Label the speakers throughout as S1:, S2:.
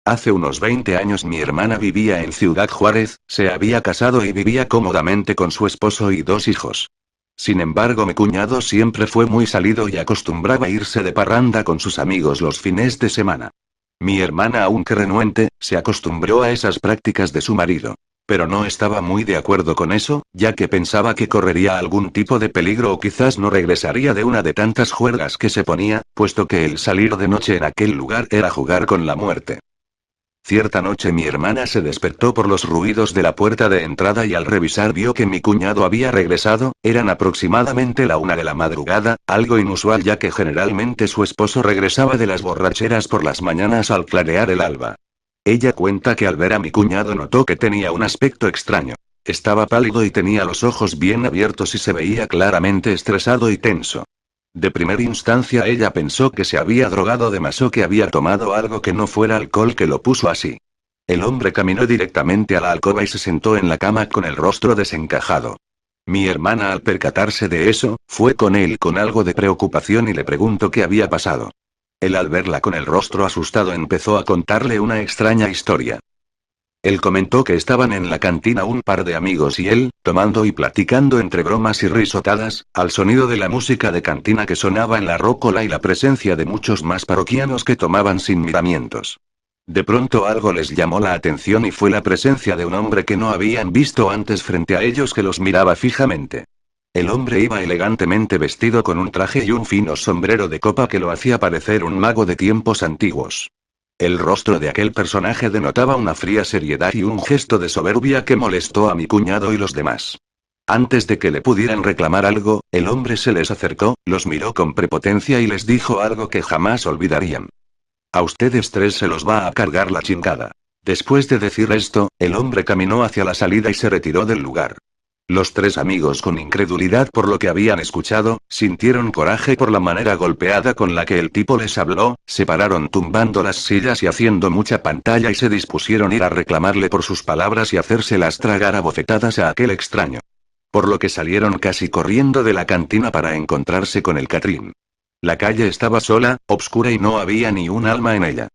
S1: Hace unos 20 años mi hermana vivía en Ciudad Juárez, se había casado y vivía cómodamente con su esposo y 2 hijos. Sin embargo, mi cuñado siempre fue muy salido y acostumbraba irse de parranda con sus amigos los fines de semana. Mi hermana, aunque renuente, se acostumbró a esas prácticas de su marido. Pero no estaba muy de acuerdo con eso, ya que pensaba que correría algún tipo de peligro o quizás no regresaría de una de tantas juergas que se ponía, puesto que el salir de noche en aquel lugar era jugar con la muerte. Cierta noche mi hermana se despertó por los ruidos de la puerta de entrada y al revisar vio que mi cuñado había regresado, eran aproximadamente la 1 de la madrugada, algo inusual ya que generalmente su esposo regresaba de las borracheras por las mañanas al clarear el alba. Ella cuenta que al ver a mi cuñado notó que tenía un aspecto extraño. Estaba pálido y tenía los ojos bien abiertos y se veía claramente estresado y tenso. De primera instancia ella pensó que se había drogado de más o que había tomado algo que no fuera alcohol que lo puso así. El hombre caminó directamente a la alcoba y se sentó en la cama con el rostro desencajado. Mi hermana, al percatarse de eso, fue con él con algo de preocupación y le preguntó qué había pasado. Él, al verla con el rostro asustado, empezó a contarle una extraña historia. Él comentó que estaban en la cantina un par de amigos y él, tomando y platicando entre bromas y risotadas, al sonido de la música de cantina que sonaba en la rócola y la presencia de muchos más parroquianos que tomaban sin miramientos. De pronto algo les llamó la atención y fue la presencia de un hombre que no habían visto antes frente a ellos, que los miraba fijamente. El hombre iba elegantemente vestido con un traje y un fino sombrero de copa que lo hacía parecer un mago de tiempos antiguos. El rostro de aquel personaje denotaba una fría seriedad y un gesto de soberbia que molestó a mi cuñado y los demás. Antes de que le pudieran reclamar algo, el hombre se les acercó, los miró con prepotencia y les dijo algo que jamás olvidarían. A ustedes 3 se los va a cargar la chingada. Después de decir esto, el hombre caminó hacia la salida y se retiró del lugar. Los 3 amigos, con incredulidad por lo que habían escuchado, sintieron coraje por la manera golpeada con la que el tipo les habló, se pararon tumbando las sillas y haciendo mucha pantalla y se dispusieron ir a reclamarle por sus palabras y hacérselas tragar a bofetadas a aquel extraño. Por lo que salieron casi corriendo de la cantina para encontrarse con el Catrín. La calle estaba sola, obscura y no había ni un alma en ella.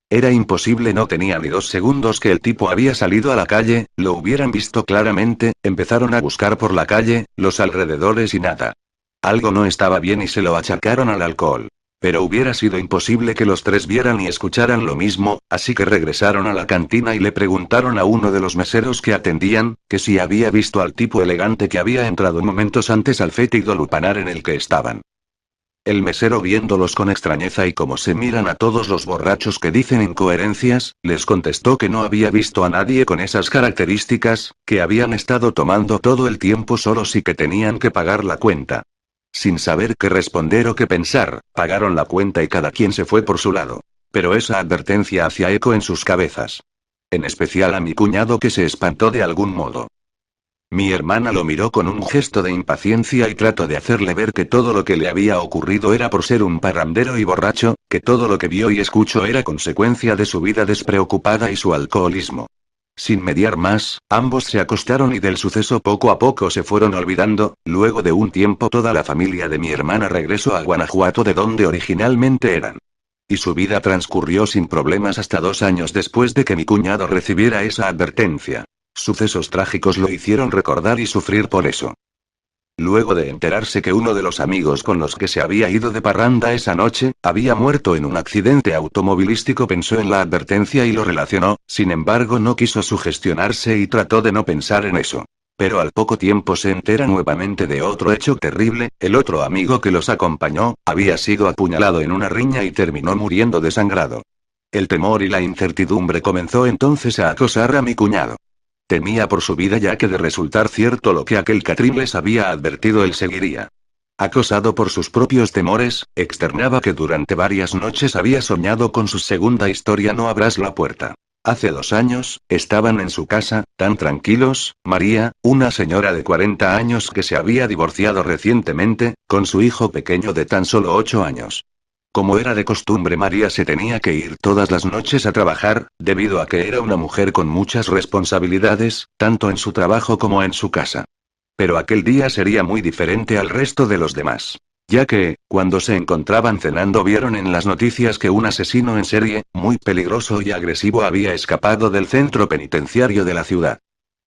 S1: Era imposible, no tenía ni 2 segundos que el tipo había salido a la calle, lo hubieran visto claramente, empezaron a buscar por la calle, los alrededores y nada. Algo no estaba bien y se lo achacaron al alcohol. Pero hubiera sido imposible que los 3 vieran y escucharan lo mismo, así que regresaron a la cantina y le preguntaron a uno de los meseros que atendían, que si había visto al tipo elegante que había entrado momentos antes al fétido lupanar en el que estaban. El mesero, viéndolos con extrañeza y como se miran a todos los borrachos que dicen incoherencias, les contestó que no había visto a nadie con esas características, que habían estado tomando todo el tiempo solos y que tenían que pagar la cuenta. Sin saber qué responder o qué pensar, pagaron la cuenta y cada quien se fue por su lado. Pero esa advertencia hacía eco en sus cabezas. En especial a mi cuñado, que se espantó de algún modo. Mi hermana lo miró con un gesto de impaciencia y trató de hacerle ver que todo lo que le había ocurrido era por ser un parrandero y borracho, que todo lo que vio y escuchó era consecuencia de su vida despreocupada y su alcoholismo. Sin mediar más, ambos se acostaron y del suceso poco a poco se fueron olvidando. Luego de un tiempo toda la familia de mi hermana regresó a Guanajuato, de donde originalmente eran. Y su vida transcurrió sin problemas hasta 2 años después de que mi cuñado recibiera esa advertencia. Sucesos trágicos lo hicieron recordar y sufrir por eso. Luego de enterarse que uno de los amigos con los que se había ido de parranda esa noche, había muerto en un accidente automovilístico, pensó en la advertencia y lo relacionó, sin embargo no quiso sugestionarse y trató de no pensar en eso. Pero al poco tiempo se entera nuevamente de otro hecho terrible: el otro amigo que los acompañó, había sido apuñalado en una riña y terminó muriendo desangrado. El temor y la incertidumbre comenzó entonces a acosar a mi cuñado. Temía por su vida, ya que de resultar cierto lo que aquel Catrín les había advertido, él seguiría. Acosado por sus propios temores, externaba que durante varias noches había soñado con su segunda historia: no abras la puerta. Hace 2 años, estaban en su casa, tan tranquilos, María, una señora de 40 años que se había divorciado recientemente, con su hijo pequeño de tan solo 8 años. Como era de costumbre, María se tenía que ir todas las noches a trabajar, debido a que era una mujer con muchas responsabilidades, tanto en su trabajo como en su casa. Pero aquel día sería muy diferente al resto de los demás. Ya que, cuando se encontraban cenando, vieron en las noticias que un asesino en serie, muy peligroso y agresivo, había escapado del centro penitenciario de la ciudad.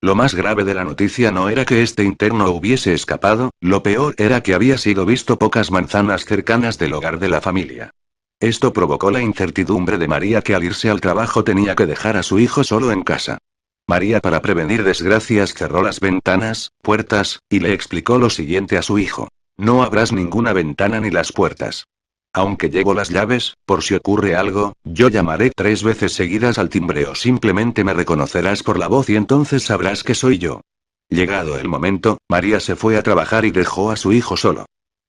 S1: Lo más grave de la noticia no era que este interno hubiese escapado, lo peor era que había sido visto pocas manzanas cercanas del hogar de la familia. Esto provocó la incertidumbre de María, que al irse al trabajo tenía que dejar a su hijo solo en casa. María, para prevenir desgracias, cerró las ventanas, puertas, y le explicó lo siguiente a su hijo. No abras ninguna ventana ni las puertas. Aunque llevo las llaves, por si ocurre algo, yo llamaré 3 veces seguidas al timbre o simplemente me reconocerás por la voz y entonces sabrás que soy yo. Llegado el momento, María se fue a trabajar y dejó a su hijo solo.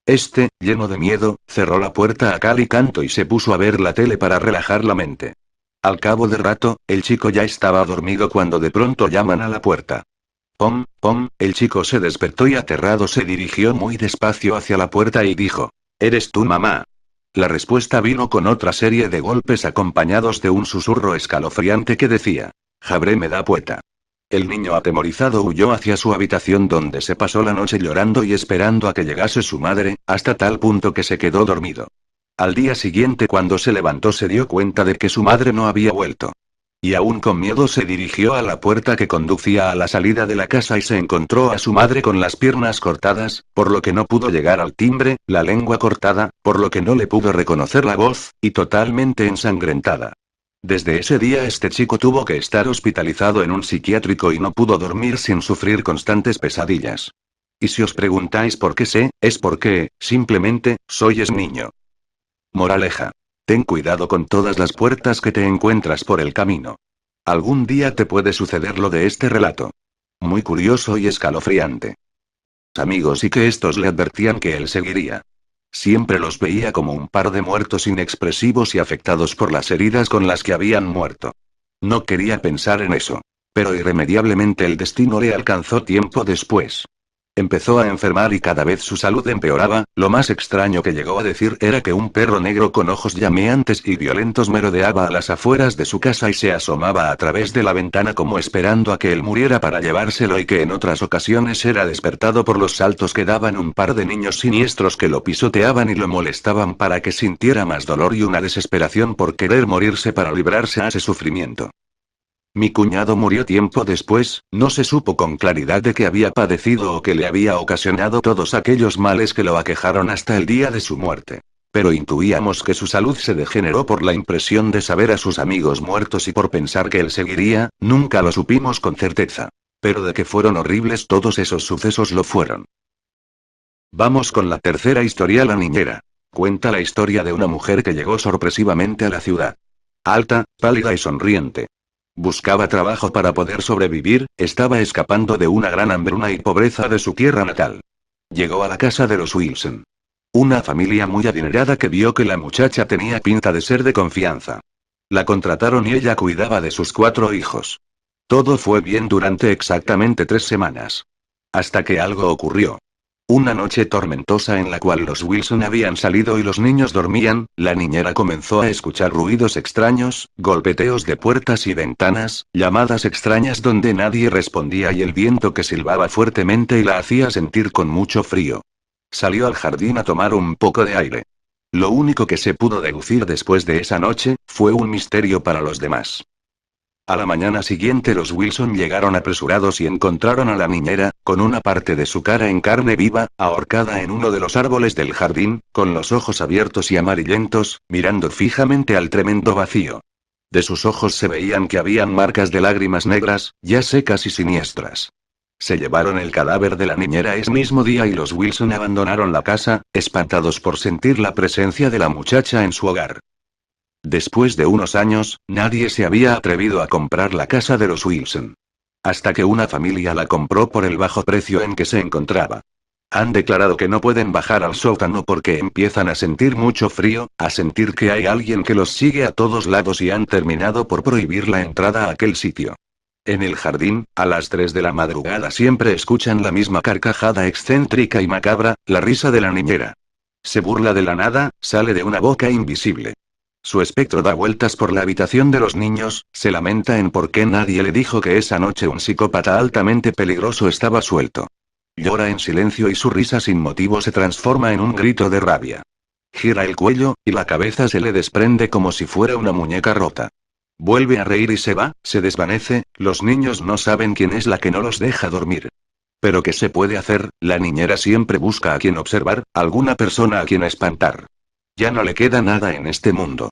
S1: Este, lleno de miedo, cerró la puerta a cal y canto y se puso a ver la tele para relajar la mente. Al cabo de rato, el chico ya estaba dormido cuando de pronto llaman a la puerta. Pom, pom, el chico se despertó y aterrado se dirigió muy despacio hacia la puerta y dijo: ¿Eres tú, mamá? La respuesta vino con otra serie de golpes acompañados de un susurro escalofriante que decía: Jabre me da pueta. El niño atemorizado huyó hacia su habitación, donde se pasó la noche llorando y esperando a que llegase su madre, hasta tal punto que se quedó dormido. Al día siguiente, cuando se levantó, se dio cuenta de que su madre no había vuelto. Y aún con miedo se dirigió a la puerta que conducía a la salida de la casa y se encontró a su madre con las piernas cortadas, por lo que no pudo llegar al timbre, la lengua cortada, por lo que no le pudo reconocer la voz, y totalmente ensangrentada. Desde ese día este chico tuvo que estar hospitalizado en un psiquiátrico y no pudo dormir sin sufrir constantes pesadillas. Y si os preguntáis por qué sé, es porque, simplemente, soy ese niño. Moraleja. Ten cuidado con todas las puertas que te encuentras por el camino. Algún día te puede suceder lo de este relato. Muy curioso y escalofriante. Amigos, y que estos le advertían que él seguiría. Siempre los veía como un par de muertos inexpresivos y afectados por las heridas con las que habían muerto. No quería pensar en eso. Pero irremediablemente el destino le alcanzó tiempo después. Empezó a enfermar y cada vez su salud empeoraba. Lo más extraño que llegó a decir era que un perro negro con ojos llameantes y violentos merodeaba a las afueras de su casa y se asomaba a través de la ventana como esperando a que él muriera para llevárselo, y que en otras ocasiones era despertado por los saltos que daban un par de niños siniestros que lo pisoteaban y lo molestaban para que sintiera más dolor y una desesperación por querer morirse para librarse a ese sufrimiento. Mi cuñado murió tiempo después, no se supo con claridad de qué había padecido o qué le había ocasionado todos aquellos males que lo aquejaron hasta el día de su muerte. Pero intuíamos que su salud se degeneró por la impresión de saber a sus amigos muertos y por pensar que él seguiría. Nunca lo supimos con certeza. Pero de que fueron horribles todos esos sucesos, lo fueron. Vamos con la tercera historia. La niñera. Cuenta la historia de una mujer que llegó sorpresivamente a la ciudad. Alta, pálida y sonriente. Buscaba trabajo para poder sobrevivir, estaba escapando de una gran hambruna y pobreza de su tierra natal. Llegó a la casa de los Wilson. Una familia muy adinerada que vio que la muchacha tenía pinta de ser de confianza. La contrataron y ella cuidaba de sus 4 hijos. Todo fue bien durante exactamente 3 semanas. Hasta que algo ocurrió. Una noche tormentosa en la cual los Wilson habían salido y los niños dormían, la niñera comenzó a escuchar ruidos extraños, golpeteos de puertas y ventanas, llamadas extrañas donde nadie respondía y el viento que silbaba fuertemente y la hacía sentir con mucho frío. Salió al jardín a tomar un poco de aire. Lo único que se pudo deducir después de esa noche, fue un misterio para los demás. A la mañana siguiente los Wilson llegaron apresurados y encontraron a la niñera, con una parte de su cara en carne viva, ahorcada en uno de los árboles del jardín, con los ojos abiertos y amarillentos, mirando fijamente al tremendo vacío. De sus ojos se veían que habían marcas de lágrimas negras, ya secas y siniestras. Se llevaron el cadáver de la niñera ese mismo día y los Wilson abandonaron la casa, espantados por sentir la presencia de la muchacha en su hogar. Después de unos años, nadie se había atrevido a comprar la casa de los Wilson. Hasta que una familia la compró por el bajo precio en que se encontraba. Han declarado que no pueden bajar al sótano porque empiezan a sentir mucho frío, a sentir que hay alguien que los sigue a todos lados, y han terminado por prohibir la entrada a aquel sitio. En el jardín, a las 3 de la madrugada siempre escuchan la misma carcajada excéntrica y macabra, la risa de la niñera. Se burla de la nada, sale de una boca invisible. Su espectro da vueltas por la habitación de los niños, se lamenta en por qué nadie le dijo que esa noche un psicópata altamente peligroso estaba suelto. Llora en silencio y su risa sin motivo se transforma en un grito de rabia. Gira el cuello, y la cabeza se le desprende como si fuera una muñeca rota. Vuelve a reír y se va, se desvanece. Los niños no saben quién es la que no los deja dormir. Pero ¿qué se puede hacer? La niñera siempre busca a quien observar, alguna persona a quien espantar. Ya no le queda nada en este mundo.